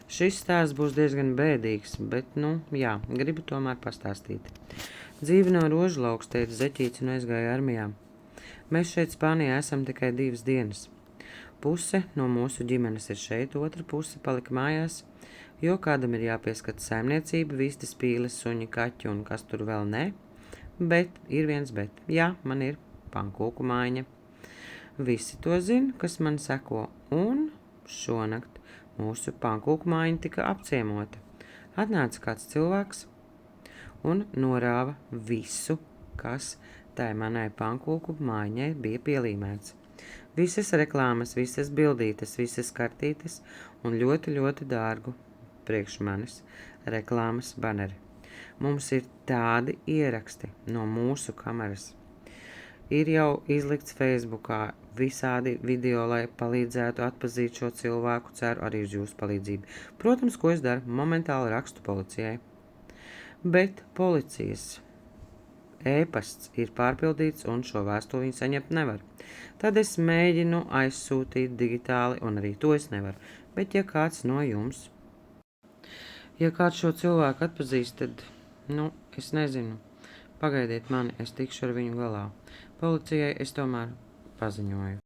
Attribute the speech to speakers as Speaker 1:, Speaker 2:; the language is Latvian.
Speaker 1: Šis stāsts būs diezgan bēdīgs, bet, jā, gribu tomēr pastāstīt. Dzīve no Rožlauks, teica Zeķīts un aizgāja armijā. Mēs šeit Spānijā esam tikai 2 dienas. Puse no mūsu ģimenes ir šeit, otra puse palika mājās, jo kādam ir jāpieskata saimniecība, vistas, pīles, suņi, kaķi un kas tur vēl ne. Bet, ir viens bet. Jā, man ir pankūku mājiņa. Visi to zina, kas man seko, un šonakt mūsu pankūku mājiņa tika apciemota. Atnāca kāds cilvēks un norāva visu, kas tai manai pankūku mājiņai bija pielīmēts. Visas reklāmas, visas bildītes, visas kartītes un ļoti, ļoti dārgu priekš manis reklāmas baneri. Mums ir tādi ieraksti no mūsu kameras. Ir jau izlikts Facebookā visādi video, lai palīdzētu atpazīt šo cilvēku, ceru arī uz jūsu palīdzību. Protams, ko es daru? Momentāli rakstu policijai. Bet policijas e-pasts ir pārpildīts un šo vēstuli viņi saņemt nevar. Tad es mēģinu aizsūtīt digitāli un arī to es nevaru. Bet ja kāds no jums, ja kāds šo cilvēku atpazīst, tad, es nezinu. Pagaidiet mani, es tikšu ar viņu galā. Policijai es tomēr paziņoju.